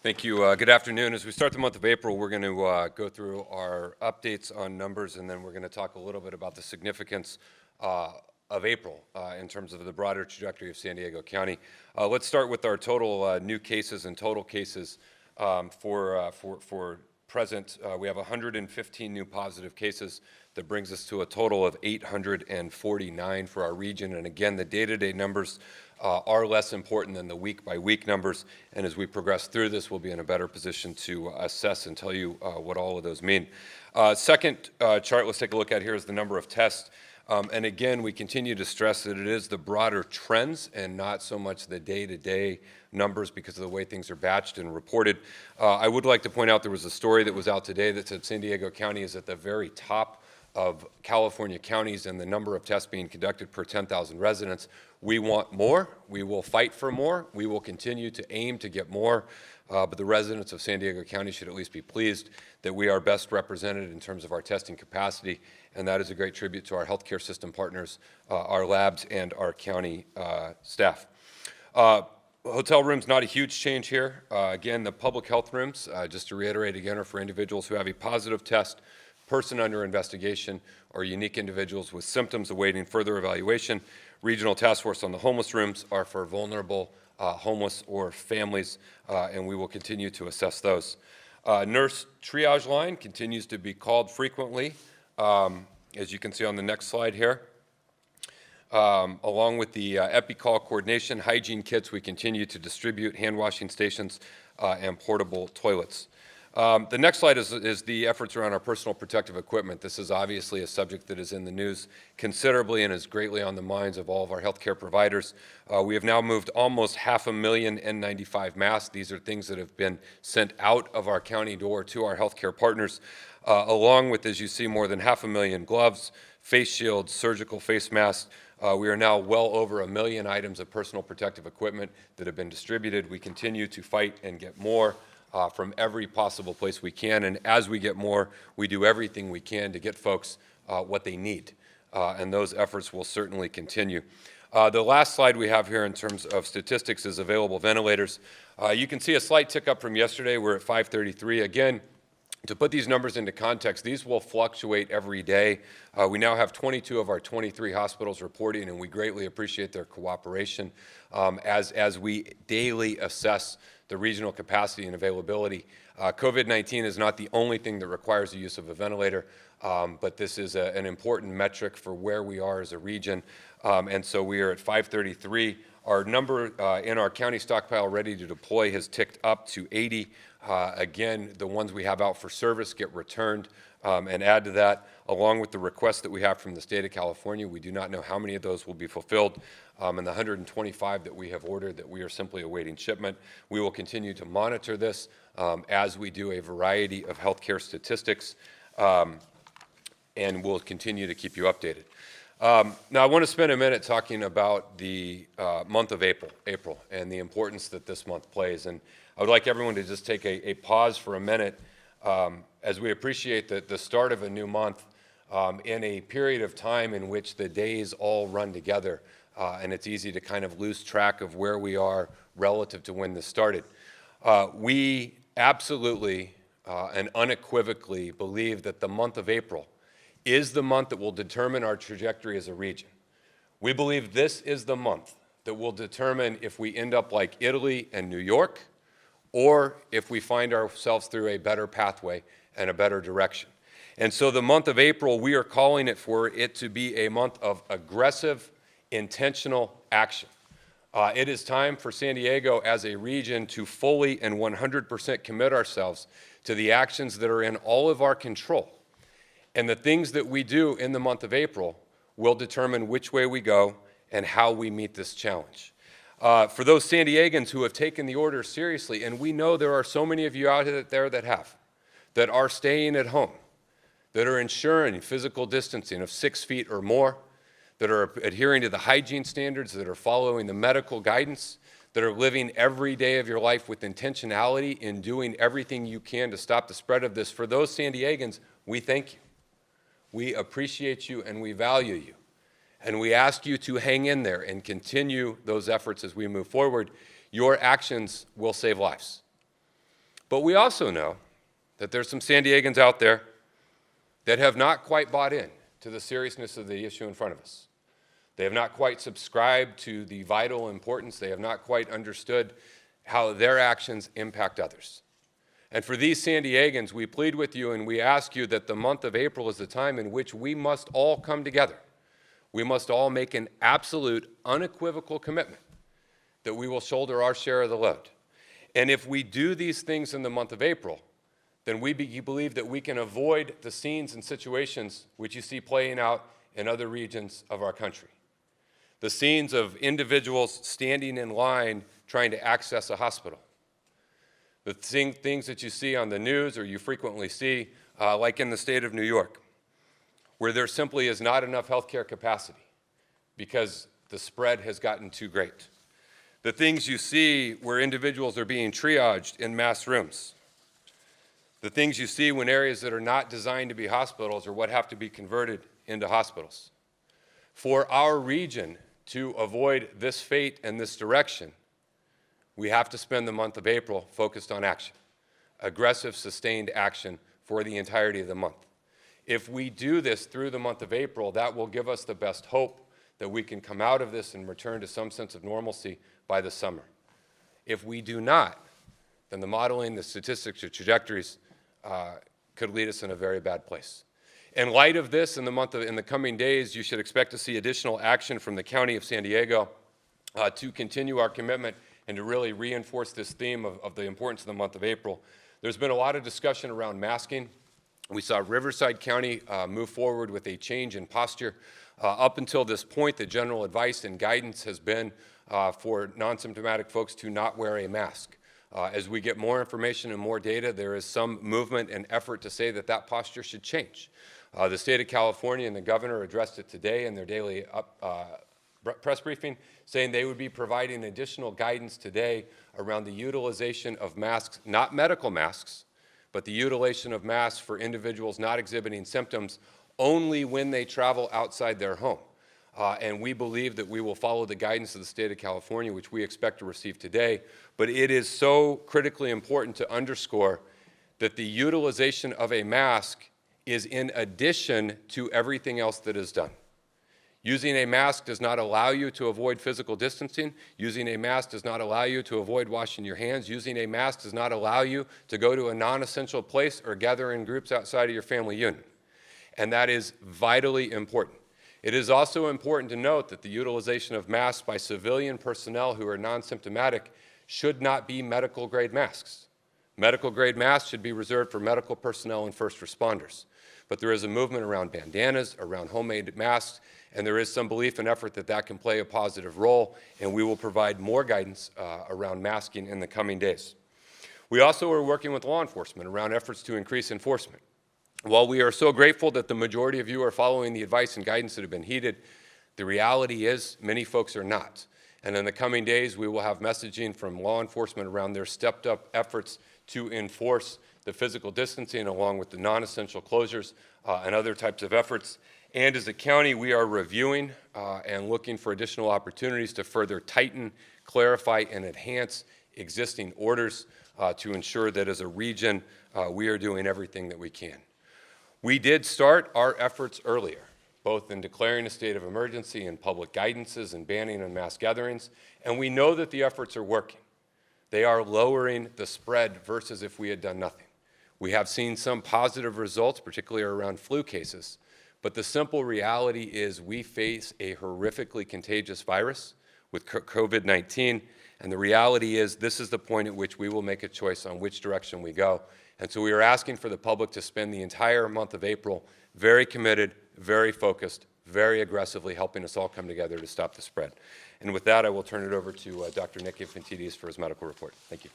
Thank you. Good afternoon. As we start the month of April, we're going to go through our updates on numbers, and then we're going to talk a little bit about the significance of April in terms of the broader trajectory of San Diego County. Let's start with our total new cases and total cases for present. We have 115 new positive cases. That brings us to a total of 849 for our region. And again, the day-to-day numbers are less important than the week-by-week numbers. And as we progress through this, we'll be in a better position to assess and tell you what all of those mean. Second chart let's take a look at here is the number of tests. And again, we continue to stress that it is the broader trends and not so much the day-to-day numbers because of the way things are batched and reported. I would like to point out there was a story that was out today that said San Diego County is at the very top of California counties and the number of tests being conducted per 10,000 residents. We want more. We will fight for more. We will continue to aim to get more. But the residents of San Diego County should at least be pleased that we are best represented in terms of our testing capacity, and that is a great tribute to our healthcare system partners, our labs, and our county staff. Hotel rooms, not a huge change here. Again, the public health rooms, just to reiterate again, are for individuals who have a positive test, person under investigation, or unique individuals with symptoms awaiting further evaluation. Regional Task Force on the homeless rooms are for vulnerable homeless or families, and we will continue to assess those. Nurse triage line continues to be called frequently, as you can see on the next slide here. Along with the EpiCall coordination, hygiene kits, we continue to distribute hand washing stations and portable toilets. The next slide is the efforts around our personal protective equipment. This is obviously a subject that is in the news considerably and is greatly on the minds of all of our healthcare providers. We have now moved almost 500,000 N95 masks. These are things that have been sent out of our county door to our healthcare partners, along with, as you see, more than 500,000 gloves, face shields, surgical face masks. We are now well over 1 million items of personal protective equipment that have been distributed. We continue to fight and get more from every possible place we can, and as we get more, we do everything we can to get folks what they need, and those efforts will certainly continue. The last slide we have here in terms of statistics is available ventilators. You can see a slight tick up from yesterday. We're at 533. Again, to put these numbers into context, these will fluctuate every day. We now have 22 of our 23 hospitals reporting, and we greatly appreciate their cooperation as we daily assess the regional capacity and availability. COVID-19 is not the only thing that requires the use of a ventilator, but this is an important metric for where we are as a region. And so we are at 533. Our number in our county stockpile ready to deploy has ticked up to 80. Again, the ones we have out for service get returned, and add to that, along with the requests that we have from the state of California. We do not know how many of those will be fulfilled, and the 125 that we have ordered that we are simply awaiting shipment. We will continue to monitor this as we do a variety of healthcare statistics, and we'll continue to keep you updated. Now, I want to spend a minute talking about the month of April, and the importance that this month plays. And I would like everyone to just take a pause for a minute as we appreciate the start of a new month in a period of time in which the days all run together, and it's easy to kind of lose track of where we are relative to when this started. We absolutely and unequivocally believe that the month of April is the month that will determine our trajectory as a region. We believe this is the month that will determine if we end up like Italy and New York, or if we find ourselves through a better pathway and a better direction. And so the month of April, we are calling it for it to be a month of aggressive, intentional action. It is time for San Diego as a region to fully and 100% commit ourselves to the actions that are in all of our control. And the things that we do in the month of April will determine which way we go and how we meet this challenge. For those San Diegans who have taken the order seriously, and we know there are so many of you out there that are staying at home, that are ensuring physical distancing of 6 feet or more, that are adhering to the hygiene standards, that are following the medical guidance, that are living every day of your life with intentionality in doing everything you can to stop the spread of this. For those San Diegans, we thank you. We appreciate you and we value you. And we ask you to hang in there and continue those efforts as we move forward. Your actions will save lives. But we also know that there's some San Diegans out there that have not quite bought in to the seriousness of the issue in front of us. They have not quite subscribed to the vital importance. They have not quite understood how their actions impact others. And for these San Diegans, we plead with you and we ask you that the month of April is the time in which we must all come together. We must all make an absolute, unequivocal commitment that we will shoulder our share of the load. And if we do these things in the month of April, then we believe that we can avoid the scenes and situations which you see playing out in other regions of our country. The scenes of individuals standing in line trying to access a hospital. The things that you see on the news or you frequently see, like in the state of New York, where there simply is not enough healthcare capacity because the spread has gotten too great. The things you see where individuals are being triaged in mass rooms. The things you see when areas that are not designed to be hospitals or what have to be converted into hospitals. For our region to avoid this fate and this direction, we have to spend the month of April focused on action, aggressive, sustained action for the entirety of the month. If we do this through the month of April, that will give us the best hope that we can come out of this and return to some sense of normalcy by the summer. If we do not, then the modeling, the statistics, the trajectories could lead us in a very bad place. In light of this, in the coming days, you should expect to see additional action from the County of San Diego to continue our commitment and to really reinforce this theme of the importance of the month of April. There's been a lot of discussion around masking. We saw Riverside County move forward with a change in posture. Up until this point, the general advice and guidance has been for non-symptomatic folks to not wear a mask. As we get more information and more data, there is some movement and effort to say that that posture should change. The state of California and the governor addressed it today in their daily press briefing, saying they would be providing additional guidance today around the utilization of masks, not medical masks, but the utilization of masks for individuals not exhibiting symptoms only when they travel outside their home. And we believe that we will follow the guidance of the state of California, which we expect to receive today. But it is so critically important to underscore that the utilization of a mask is in addition to everything else that is done. Using a mask does not allow you to avoid physical distancing. Using a mask does not allow you to avoid washing your hands. Using a mask does not allow you to go to a non-essential place or gather in groups outside of your family unit. And that is vitally important. It is also important to note that the utilization of masks by civilian personnel who are non-symptomatic should not be medical-grade masks. Medical-grade masks should be reserved for medical personnel and first responders. But there is a movement around bandanas, around homemade masks, and there is some belief and effort that that can play a positive role, and we will provide more guidance around masking in the coming days. We also are working with law enforcement around efforts to increase enforcement. While we are so grateful that the majority of you are following the advice and guidance that have been heeded, the reality is many folks are not. And in the coming days, we will have messaging from law enforcement around their stepped-up efforts to enforce the physical distancing along with the non-essential closures and other types of efforts. And as a county, we are reviewing and looking for additional opportunities to further tighten, clarify, and enhance existing orders to ensure that as a region, we are doing everything that we can. We did start our efforts earlier, both in declaring a state of emergency and public guidances and banning on mass gatherings, and we know that the efforts are working. They are lowering the spread versus if we had done nothing. We have seen some positive results, particularly around flu cases, but the simple reality is we face a horrifically contagious virus with COVID-19, and the reality is this is the point at which we will make a choice on which direction we go. And so we are asking for the public to spend the entire month of April very committed, very focused, very aggressively helping us all come together to stop the spread. And with that, I will turn it over to Dr. Nick Infantidis for his medical report. Thank you.